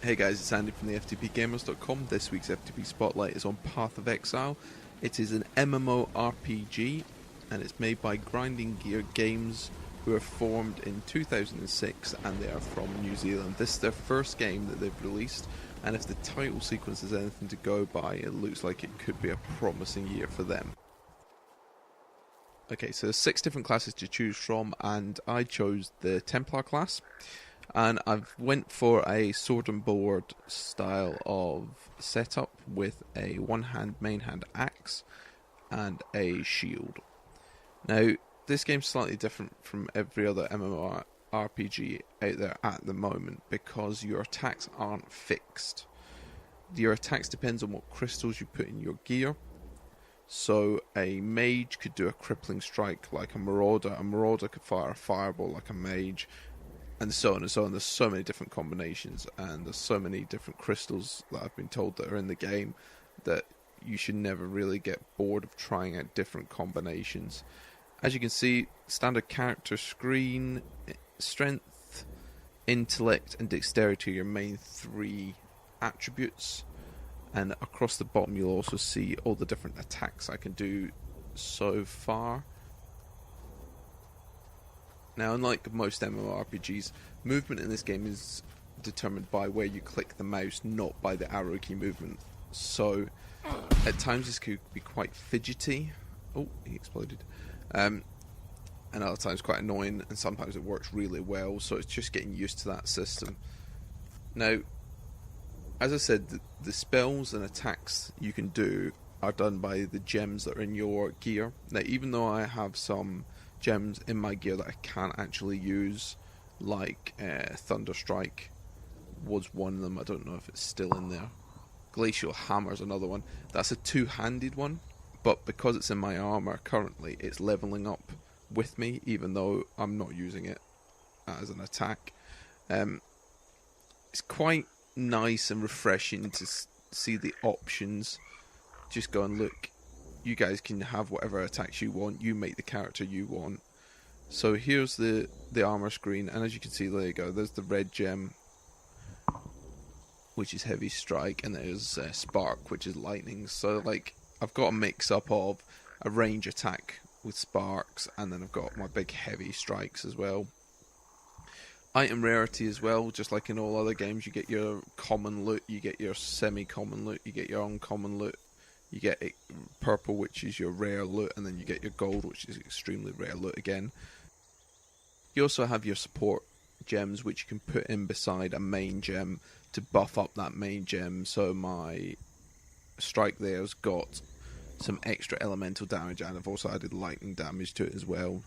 Hey guys, it's Andy from the FTPgamers.com. This week's FTP Spotlight is on Path of Exile. It is an MMORPG and it's made by Grinding Gear Games, who were formed in 2006 and they are from New Zealand. This is their first game that they've released, and if the title sequence is anything to go by, it looks like it could be a promising year for them. Okay, so there's 6 different classes to choose from, and I chose the Templar class. And I've went for a sword and board style of setup with a one-hand main hand axe and a shield. Now, this game's slightly different from every other MMORPG out there at the moment because your attacks aren't fixed. Your attacks depends on what crystals you put in your gear. So a mage could do a crippling strike like a marauder could fire a fireball like a mage, and so on and so on. There's so many different combinations, and there's so many different crystals that I've been told that are in the game that you should never really get bored of trying out different combinations. As you can see, standard character screen, strength, intellect and dexterity are your main 3 attributes, and across the bottom you'll also see all the different attacks I can do so far. Now, unlike most MMORPGs, movement in this game is determined by where you click the mouse, not by the arrow key movement. So, at times this could be quite fidgety. Oh, he exploded. And other times quite annoying, and sometimes it works really well, so it's just getting used to that system. Now, as I said, the spells and attacks you can do are done by the gems that are in your gear. Now, even though I have some gems in my gear that I can't actually use, like Thunder Strike was one of them. I don't know if it's still in there. Glacial Hammer is another one. That's a 2-handed one, but because it's in my armor currently, it's leveling up with me, even though I'm not using it as an attack. It's quite nice and refreshing to see the options. Just go and look. You guys can have whatever attacks you want. You make the character you want. So here's the armor screen, and as you can see, there you go. There's the red gem, which is heavy strike, and there's spark, which is lightning. So like, I've got a mix up of a range attack with sparks, and then I've got my big heavy strikes as well. Item rarity as well, just like in all other games, you get your common loot, you get your semi-common loot, you get your uncommon loot. You get purple, which is your rare loot, and then you get your gold, which is extremely rare loot again. You also have your support gems, which you can put in beside a main gem to buff up that main gem. So my strike there's got some extra elemental damage, and I've also added lightning damage to it as well.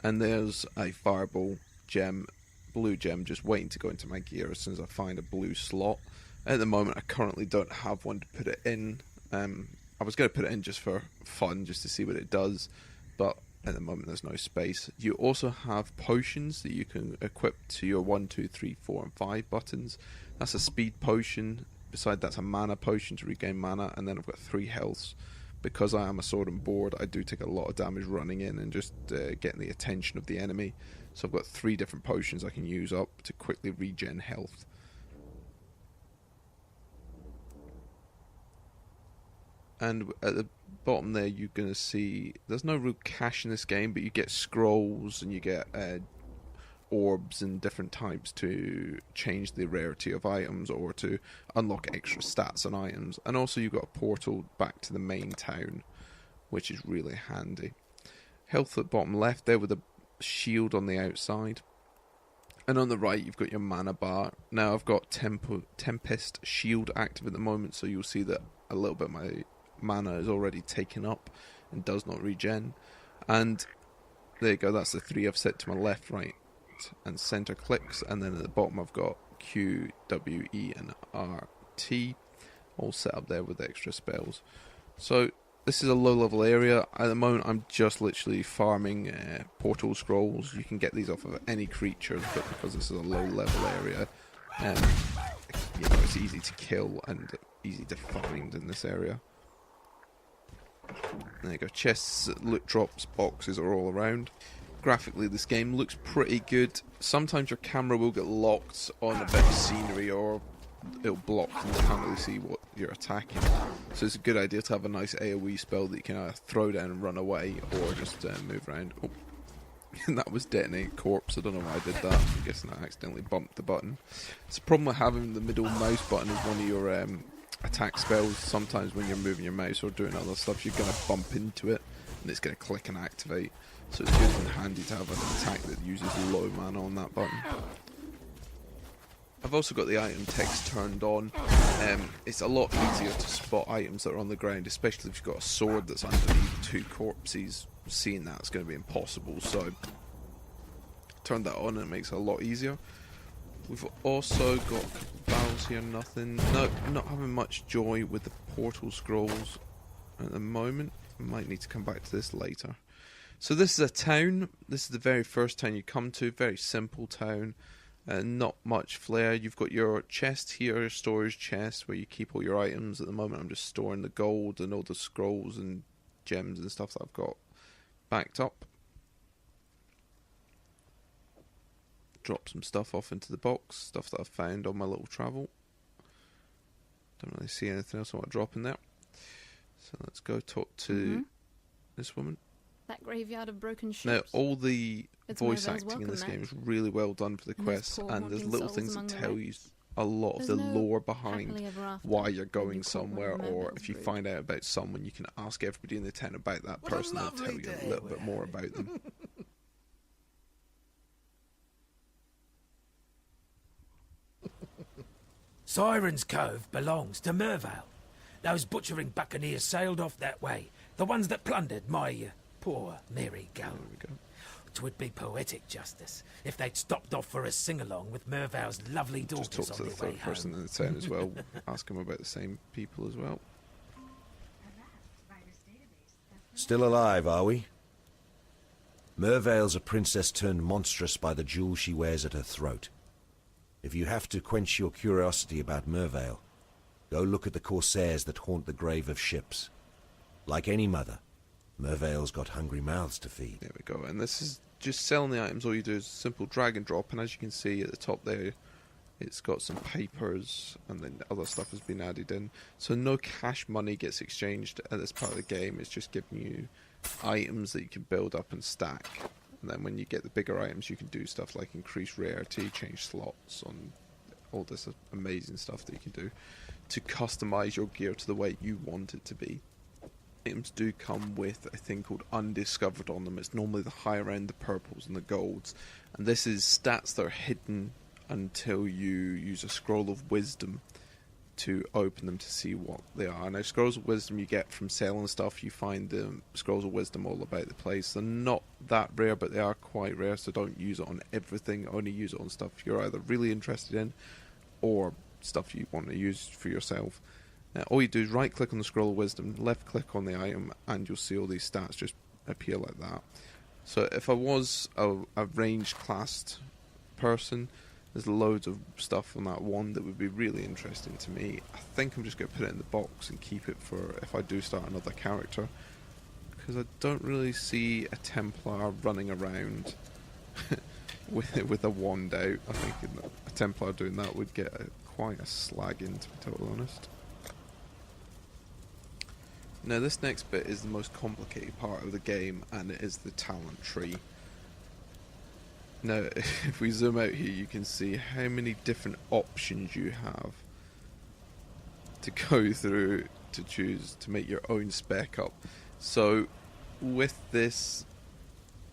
And there's a fireball gem, blue gem, just waiting to go into my gear as soon as I find a blue slot. At the moment, I currently don't have one to put it in. I was going to put it in just for fun, just to see what it does, but at the moment there's no space. You also have potions that you can equip to your 1, 2, 3, 4 and 5 buttons. That's a speed potion. Beside that's a mana potion to regain mana, and then I've got 3 healths. Because I am a sword and board, I do take a lot of damage running in and just getting the attention of the enemy. So I've got 3 different potions I can use up to quickly regen health. And at the bottom there, you're going to see there's no real cash in this game, but you get scrolls and you get orbs and different types to change the rarity of items or to unlock extra stats on items. And also you've got a portal back to the main town, which is really handy. Health at the bottom left there with a shield on the outside. And on the right, you've got your mana bar. Now I've got Tempest Shield active at the moment, so you'll see that a little bit of my mana is already taken up and does not regen. And there you go, that's the 3 I've set to my left, right and center clicks, and then at the bottom I've got Q, W, E and R, T all set up there with extra spells. So this is a low level area. At the moment I'm just literally farming portal scrolls. You can get these off of any creature, but because this is a low level area, it's easy to kill and easy to find in this area. There you go, chests, loot drops, boxes are all around. Graphically, this game looks pretty good. Sometimes your camera will get locked on a bit of scenery or it'll block and you can't really see what you're attacking. So it's a good idea to have a nice AoE spell that you can either throw down and run away, or just move around. Oh. And that was detonate corpse. I don't know why I did that. I'm guessing I accidentally bumped the button. It's a problem with having the middle mouse button as one of your attack spells. Sometimes when you're moving your mouse or doing other stuff, you're going to bump into it and it's going to click and activate. So it's good and handy to have an attack that uses low mana on that button. I've also got the item text turned on. It's a lot easier to spot items that are on the ground, especially if you've got a sword that's underneath two corpses. Seeing that's going to be impossible, so turn that on and it makes it a lot easier. We've also got battles here, nothing. No, not having much joy with the portal scrolls at the moment. I might need to come back to this later. So this is a town. This is the very first town you come to. Very simple town. Not much flair. You've got your chest here, your storage chest, where you keep all your items. At the moment I'm just storing the gold and all the scrolls and gems and stuff that I've got backed up. Drop some stuff off into the box, stuff that I've found on my little travel. Don't really see anything else I want to drop in there. So let's go talk to this woman. That graveyard of broken ships. Now, all the voice acting in this game is really well done for the quests, and there's little things that tell you a lot of the lore behind why you're going somewhere, or if you find out about someone, you can ask everybody in the town about that person. They'll tell you a little bit more about them. Siren's Cove belongs to Mervale. Those butchering buccaneers sailed off that way, the ones that plundered my poor Mary Gull. There we go. It would be poetic justice if they'd stopped off for a sing-along with Mervale's lovely daughters Just talk to on the their way third person home. in the town as well. Ask them about the same people as well. Still alive, are we? Mervale's a princess turned monstrous by the jewel she wears at her throat. If you have to quench your curiosity about Mervale, go look at the corsairs that haunt the grave of ships. Like any mother, Mervale's got hungry mouths to feed. There we go. And this is just selling the items. All you do is simple drag and drop, and as you can see at the top there, it's got some papers, and then other stuff has been added in. So no cash money gets exchanged at this part of the game. It's just giving you items that you can build up and stack. And then when you get the bigger items, you can do stuff like increase rarity, change slots, on all this amazing stuff that you can do to customize your gear to the way you want it to be. Items do come with a thing called undiscovered on them. It's normally the higher end, the purples and the golds. And this is stats that are hidden until you use a scroll of wisdom to open them to see what they are. Now, scrolls of wisdom you get from selling stuff. You find the scrolls of wisdom all about the place. They're not that rare, but they are quite rare, so don't use it on everything. Only use it on stuff you're either really interested in or stuff you want to use for yourself. All you do is right click on the scroll of wisdom, left click on the item, and you'll see all these stats just appear like that. So if I was a ranged classed person, there's loads of stuff on that one that would be really interesting to me. I think I'm just going to put it in the box and keep it for if I do start another character, because I don't really see a Templar running around with a wand out. I think a Templar doing that would get quite a slag in, to be totally honest. Now this next bit is the most complicated part of the game, and it is the talent tree. Now if we zoom out here, you can see how many different options you have to go through to choose to make your own spec up. So with this,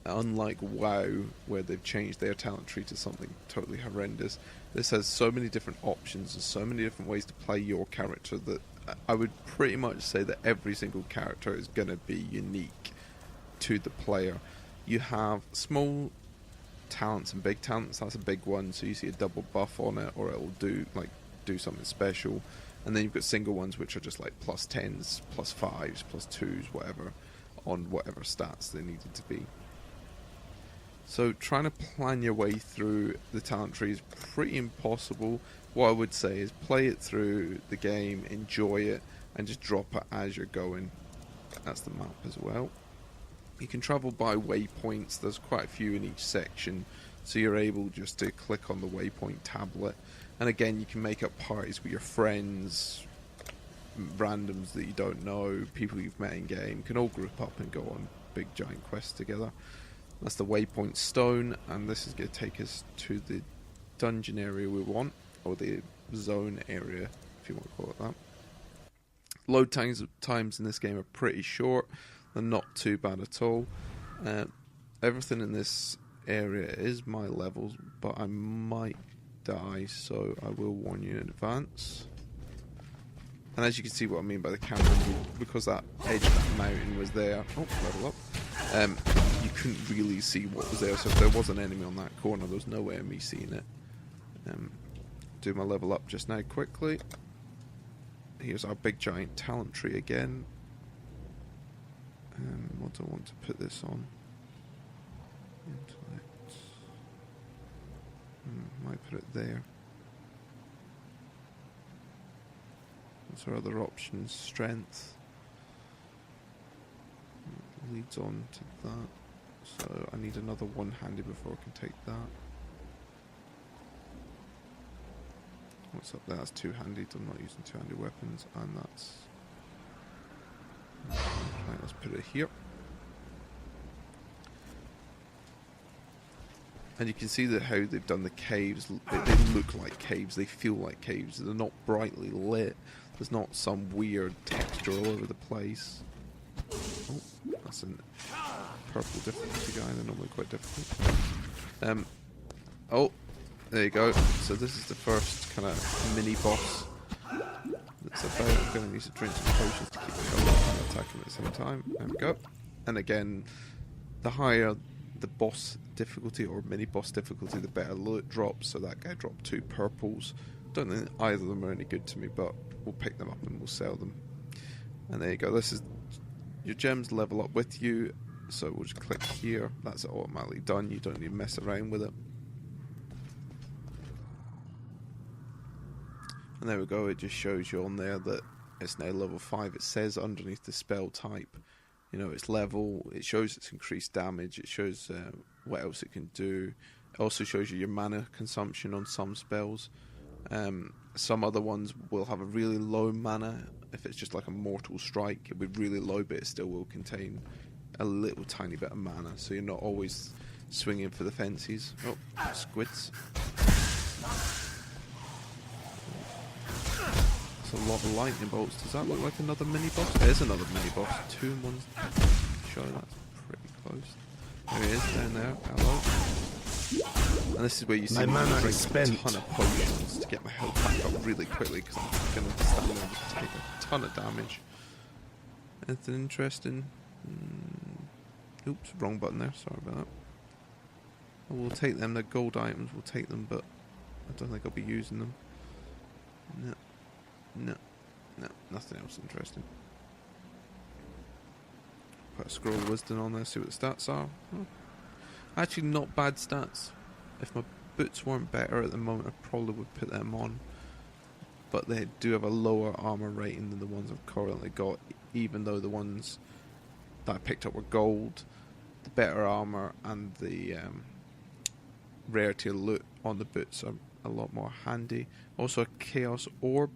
unlike WoW where they've changed their talent tree to something totally horrendous, this has so many different options and so many different ways to play your character that I would pretty much say that every single character is going to be unique to the player. You have small talents and big talents. That's a big one, so you see a double buff on it, or it'll do something special. And then you've got single ones which are just like plus 10s, plus 5s, plus 2s, whatever, on whatever stats they needed to be. So trying to plan your way through the talent tree is pretty impossible. What I would say is play it through the game, enjoy it, and just drop it as you're going. That's the map as well. You can travel by waypoints. There's quite a few in each section, so you're able just to click on the waypoint tablet And again, you can make up parties with your friends, randoms that you don't know, people you've met in game, can all group up and go on big giant quests together. That's the waypoint stone, and this is going to take us to the dungeon area we want, or the zone area, if you want to call it that. Load times in this game are pretty short. They're not too bad at all. Everything in this area is my levels, but I might die, so I will warn you in advance. And as you can see what I mean by the camera, because that edge of that mountain was there, oh, level up, you couldn't really see what was there, so if there was an enemy on that corner, there was no way of me seeing it. Do my level up just now quickly. Here's our big giant talent tree again. What do I want to put this on? Intellect. Might put it there. What's our other options? Strength. Leads on to that. So I need another one-handed before I can take that. What's up there? That's two-handed. I'm not using two-handed weapons. And that's... Right, let's put it here. And you can see that how they've done the caves. They look like caves. They feel like caves. They're not brightly lit. There's not some weird texture all over the place. Oh, that's a purple difficulty guy. They're normally quite difficult. Oh, there you go. So this is the first kind of mini boss. That's about. I'm going to need to drink some potions to keep my health up and attacking at the same time. There we go. And again, the higher the boss difficulty or mini boss difficulty, the better loot drops. So that guy dropped 2 purples. Don't think either of them are any good to me, but we'll pick them up and we'll sell them. And there you go. This is your gems level up with you. So we'll just click here. That's automatically done. You don't need to mess around with it. And there we go, it just shows you on there that it's now level 5. It says underneath the spell type, you know, its level. It shows its increased damage. It shows what else it can do. It also shows you your mana consumption on some spells. Some other ones will have a really low mana. If it's just like a mortal strike, it'll be really low, but it still will contain a little tiny bit of mana. So you're not always swinging for the fences. Oh, squids. A lot of lightning bolts. Does that look like another mini boss? There's another mini boss. 2 in 1 show. That's pretty close. There he is down there. Hello. And this is where you see me drink a ton of potions to get my health back up really quickly, because I'm going to stand there and take a ton of damage. Anything interesting? Oops, wrong button there. Sorry about that. We'll take them. They're gold items. We'll take them, but I don't think I'll be using them. No, nothing else interesting. Put a scroll of wisdom on there, see what the stats are. Oh. Actually, not bad stats. If my boots weren't better at the moment, I probably would put them on. But they do have a lower armor rating than the ones I've currently got, even though the ones that I picked up were gold. The better armor and the rarity of loot on the boots are a lot more handy. Also a chaos orb.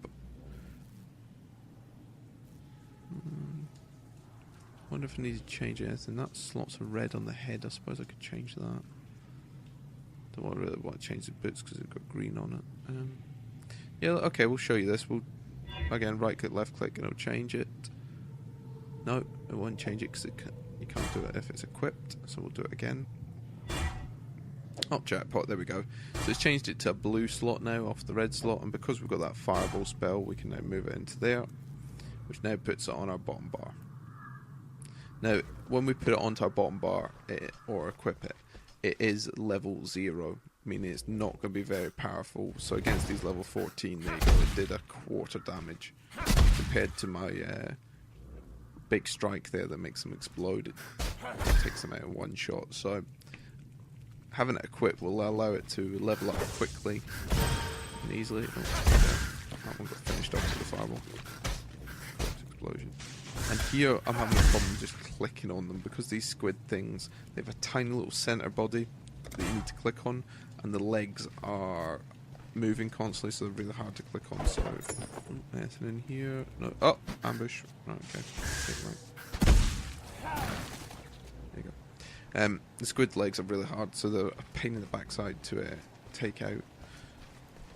Wonder if I need to change anything. That's lots of red on the head. I suppose I could change that. Don't really want to change the boots because they've got green on it. Yeah, okay, we'll show you this. We'll again right click, left click, and it'll change it. No, it won't change it because you can't do it if it's equipped. So we'll do it again. Oh, jackpot, there we go. So it's changed it to a blue slot now off the red slot, and because we've got that fireball spell, we can now move it into there, which now puts it on our bottom bar. Now, when we put it onto our bottom bar, or equip it, it is level 0, meaning it's not going to be very powerful. So against these level 14, there you go, it did a quarter damage, compared to my big strike there that makes them explode. It takes them out in one shot. So having it equipped will allow it to level up quickly and easily. Oh, that one got finished off with the fireball. Explosion. And here I'm having a problem just clicking on them, because these squid things, they have a tiny little center body that you need to click on, and the legs are moving constantly, so they're really hard to click on. So, anything in here? No. Oh, ambush. Oh, okay. There you go. The squid legs are really hard, so they're a pain in the backside to take out,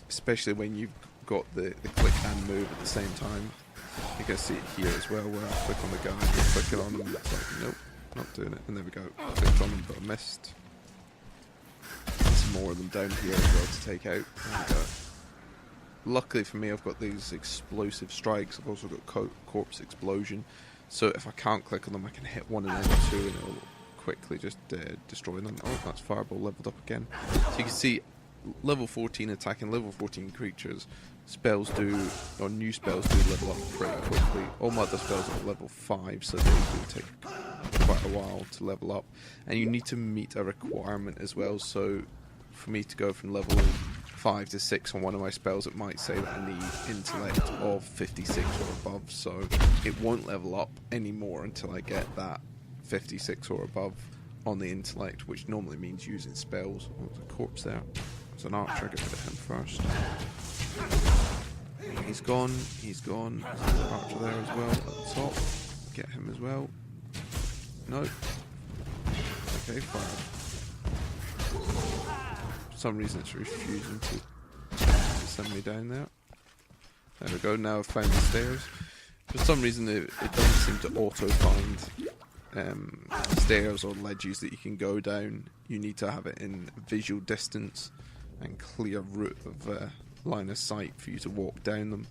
especially when you've got the click and move at the same time. You can see it here as well, where I click on the guy and click it on him, and it's like, nope, not doing it. And there we go. Clicked on him, but I missed. There's more of them down here as well to take out. There we go. Luckily for me, I've got these explosive strikes. I've also got corpse explosion, so if I can't click on them, I can hit one and then two, and it'll quickly just destroy them. Oh, that's fireball leveled up again. So you can see level 14 attacking level 14 creatures. Spells do, or new spells do level up pretty quickly. All my other spells are level 5, so they do take quite a while to level up. And you need to meet a requirement as well, so for me to go from level 5 to 6 on one of my spells, it might say that I need intellect of 56 or above, so it won't level up anymore until I get that 56 or above on the intellect, which normally means using spells. Oh, there's a corpse there. There's an archer, get rid of him first. He's gone, he's gone. There's an archer there as well at the top. Get him as well. No. Okay, fire. For some reason it's refusing to send me down there. There we go, now I've found the stairs. For some reason it doesn't seem to auto-find stairs or ledges that you can go down. You need to have it in visual distance and clear route of line of sight for you to walk down them.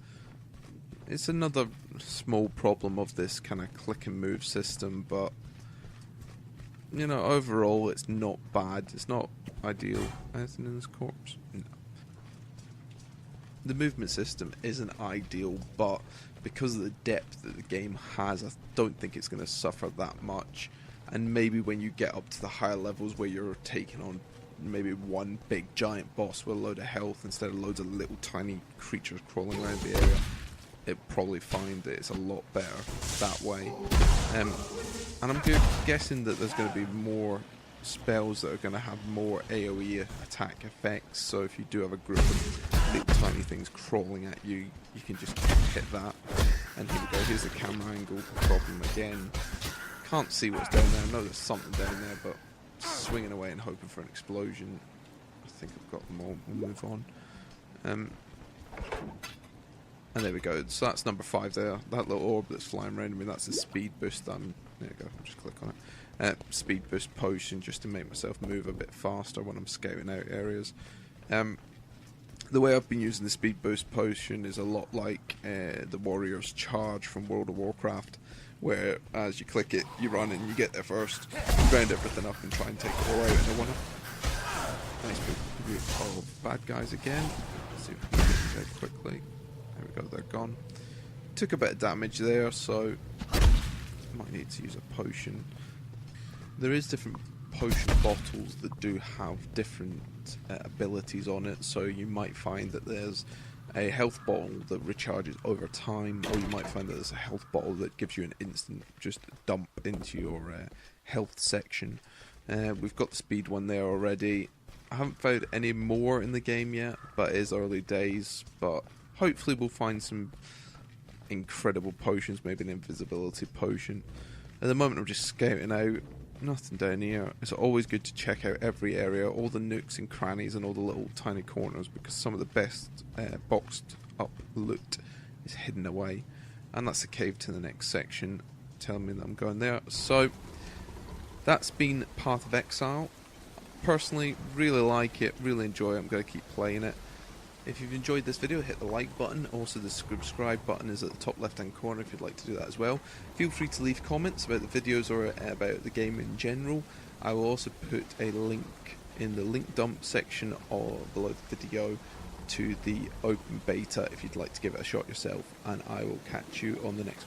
It's another small problem of this kind of click and move system, but you know, overall it's not bad. It's not ideal. Anything in this corpse? No. The movement system isn't ideal, but because of the depth that the game has, I don't think it's going to suffer that much. And maybe when you get up to the higher levels where you're taking on maybe one big giant boss with a load of health instead of loads of little tiny creatures crawling around the area, it'll probably find that it's a lot better that way. And I'm guessing that there's going to be more spells that are going to have more AoE attack effects, so if you do have a group of little tiny things crawling at you, you can just hit that. And here we go, here's the camera angle problem again. Can't see what's down there. I know there's something down there, but swinging away and hoping for an explosion. I think I've got them all. We'll move on. And there we go. So that's number 5 there. That little orb that's flying around me, that's a speed boost. There you go. I'll just click on it. Speed boost potion just to make myself move a bit faster when I'm scouting out areas. The way I've been using the speed boost potion is a lot like the Warrior's Charge from World of Warcraft, where as you click it, you run and you get there first, you round everything up and try and take it all out in a one. Nice big group of bad guys again. Let's see if we can get these out quickly. There we go, they're gone. Took a bit of damage there, so might need to use a potion. There is different potion bottles that do have different abilities on it, so you might find that there's a health bottle that recharges over time, or you might find that there's a health bottle that gives you an instant just dump into your health section. We've got the speed one there already. I haven't found any more in the game yet, but it is early days, but hopefully we'll find some incredible potions, maybe an invisibility potion. At the moment I'm just scouting out, nothing down here. It's always good to check out every area, all the nooks and crannies and all the little tiny corners, because some of the best boxed up loot is hidden away. And that's the cave to the next section, telling me that I'm going there. So that's been part of Exile. Personally, really like it, really enjoy it. I'm going to keep playing it. If you've enjoyed this video, hit the like button. Also, the subscribe button is at the top left hand corner if you'd like to do that as well. Feel free to leave comments about the videos or about the game in general. I will also put a link in the link dump section or below the video to the open beta if you'd like to give it a shot yourself. And I will catch you on the next